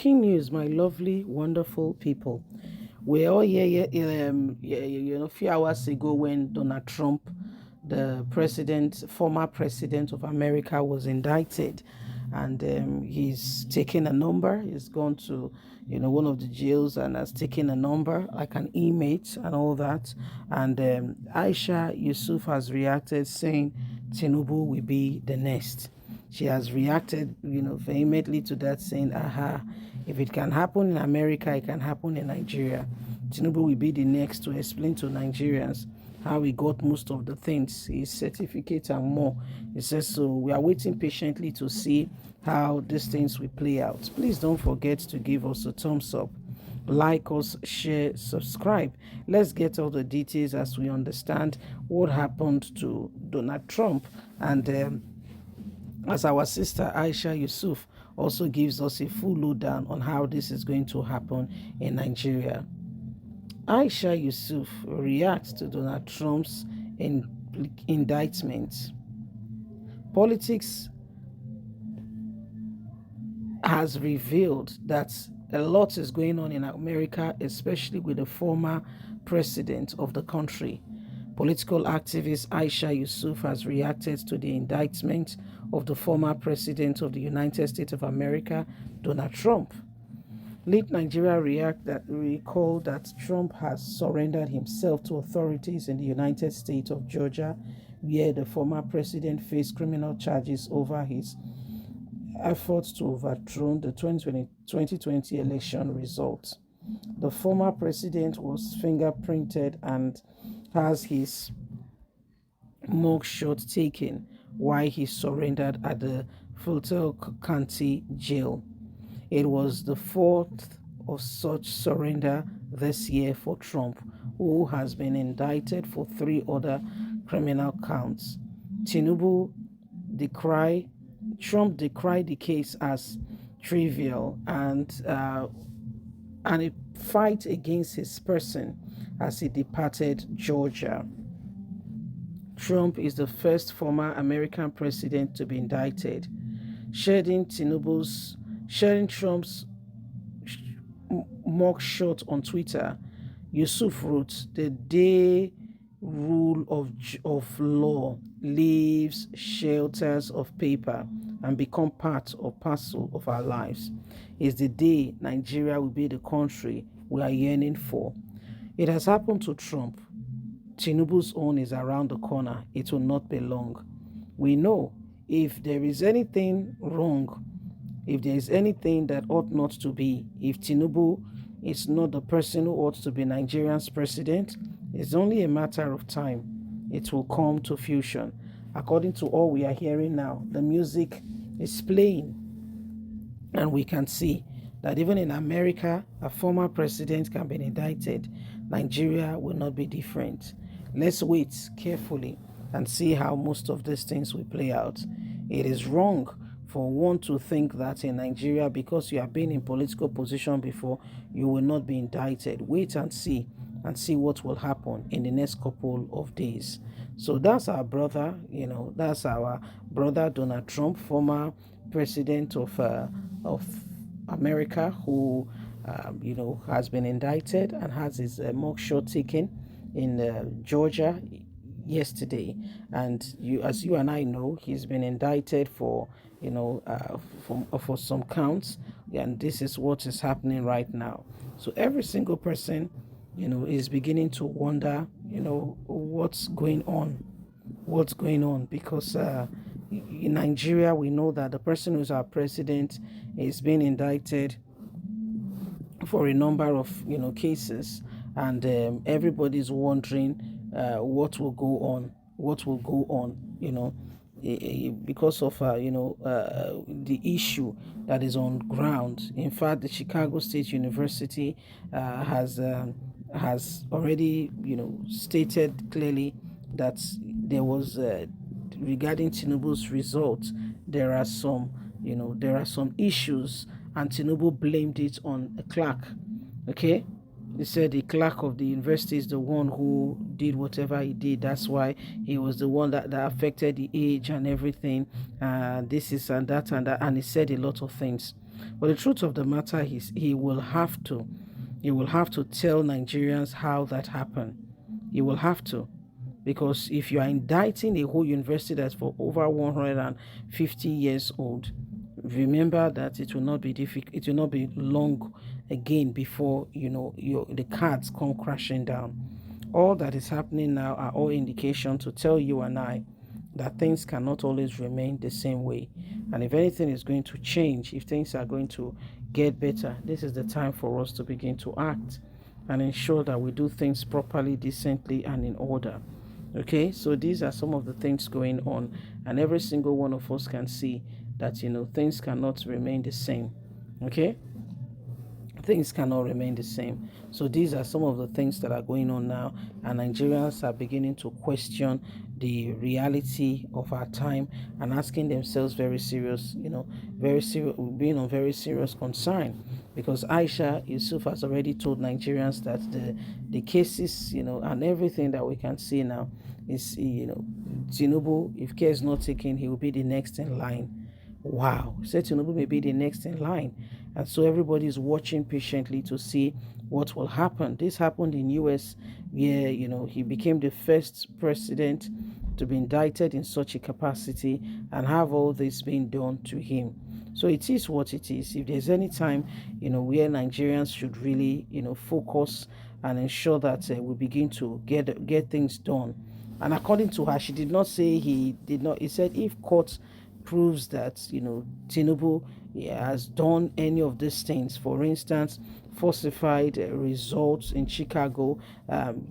Shocking news, my lovely, wonderful people. We all here, a few hours ago when Donald Trump, the former president of America, was indicted, and he's taken a number. He's gone to, one of the jails and has taken a number, like an inmate and all that. And Aisha Yesufu has reacted, saying Tinubu will be the next. She has reacted, vehemently to that, saying, aha, if it can happen in America, it can happen in Nigeria. Tinubu will be the next to explain to Nigerians how he got most of the things, his certificate and more. He says, so we are waiting patiently to see how these things will play out. Please don't forget to give us a thumbs up, like us, share, subscribe. Let's get all the details as we understand what happened to Donald Trump, and as our sister Aisha Yusuf also gives us a full lowdown on how this is going to happen in Nigeria. Aisha Yusuf reacts to Donald Trump's indictment. Politics has revealed that a lot is going on in America, especially with the former president of the country. Political activist Aisha Yusuf has reacted to the indictment of the former president of the United States of America, Donald Trump. Late Nigeria recalled that Trump has surrendered himself to authorities in the United States of Georgia, where the former president faced criminal charges over his efforts to overthrow the 2020 election results. The former president was fingerprinted and has his mugshot taken while he surrendered at the Fulton County Jail. It was the fourth of such surrender this year for Trump, who has been indicted for 3 other criminal counts. Trump decried the case as trivial and a fight against his person as he departed Georgia. Trump is the first former American president to be indicted. Sharing Trump's mugshot on Twitter, Yusuf wrote, "The day rule of law leaves shelters of paper and become part or parcel of our lives is the day Nigeria will be the country we are yearning for." It has happened to Trump. Tinubu's own is around the corner. It will not be long. We know if there is anything wrong, if there is anything that ought not to be, if Tinubu is not the person who ought to be Nigeria's president, it's only a matter of time. It will come to fusion. According to all we are hearing now, the music is playing, and we can see that even in America, a former president can be indicted. Nigeria will not be different. Let's wait carefully and see how most of these things will play out. It is wrong for one to think that in Nigeria, because you have been in political position before, you will not be indicted. Wait and see what will happen in the next couple of days. So that's our brother, that's our brother Donald Trump, former president of America, who has been indicted and has his mugshot taken in Georgia yesterday. And as you and I know, he's been indicted for for some counts, and this is what is happening right now. So every single person is beginning to wonder what's going on, because in Nigeria we know that the person who's our president is being indicted for a number of cases, and everybody's wondering what will go on because of the issue that is on ground. In fact, the Chicago State University has already stated clearly that there was regarding Tinubu's results, there are some issues, and Tinubu blamed it on a clerk. Okay, he said the clerk of the university is the one who did whatever he did. That's why he was the one that affected the age and everything. This is and that, and he said a lot of things. But the truth of the matter is he will have to tell Nigerians how that happened. He will have to. Because if you are indicting a whole university that's for over 150 years old, remember that it will not be difficult, it will not be long again before the cards come crashing down. All that is happening now are all indication to tell you and I that things cannot always remain the same way. And if anything is going to change, if things are going to get better, this is the time for us to begin to act and ensure that we do things properly, decently, and in order. Okay, so these are some of the things going on, and every single one of us can see that things cannot remain the same. Okay, things cannot remain the same. So these are some of the things that are going on now, and Nigerians are beginning to question the reality of our time and asking themselves very serious, very serious, being on very serious concern, because Aisha Yesufu has already told Nigerians that the cases, and everything that we can see now is, Tinubu, if care is not taken, he will be the next in line. Wow, said Tinubu may be the next in line. And so everybody is watching patiently to see what will happen. This happened in US, where he became the first president to be indicted in such a capacity and have all this being done to him. So it is what it is. If there's any time where Nigerians should really focus and ensure that we begin to get things done. And according to her, she did not say he did not. He said if court proves that Tinubu has done any of these things, for instance, falsified results in Chicago,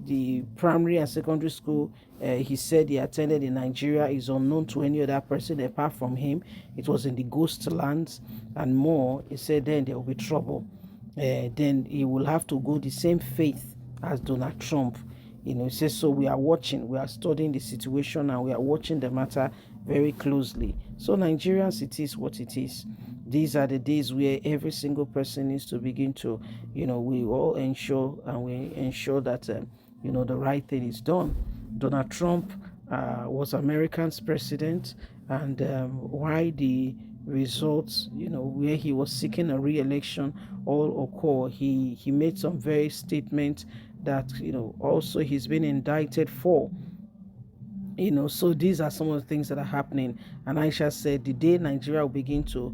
the primary and secondary school he said he attended in Nigeria is unknown to any other person apart from him. It was in the ghost lands and more. He said then there will be trouble. Then he will have to go the same faith as Donald Trump. He says, so we are watching, we are studying the situation, and we are watching the matter very closely. So Nigerians, it is what it is. These are the days where every single person needs to begin to, we all ensure, and we ensure that, the right thing is done. Donald Trump was America's president, and why the results, where he was seeking a re-election all occur, he made some very statements that also he's been indicted for. So these are some of the things that are happening. And Aisha said the day Nigeria will begin to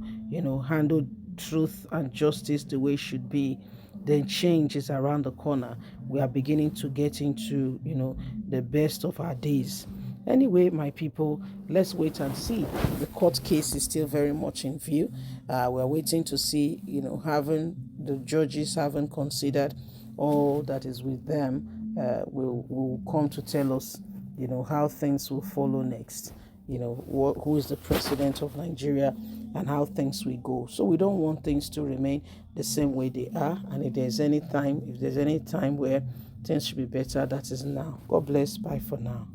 handle truth and justice the way it should be, then change is around the corner. We are beginning to get into the best of our days. Anyway, my people, let's wait and see. The court case is still very much in view. We're waiting to see, having the judges haven't considered all that is with them, will come to tell us, how things will follow next. Who is the president of Nigeria and how things will go. So we don't want things to remain the same way they are. And if there's any time where things should be better, that is now. God bless. Bye for now.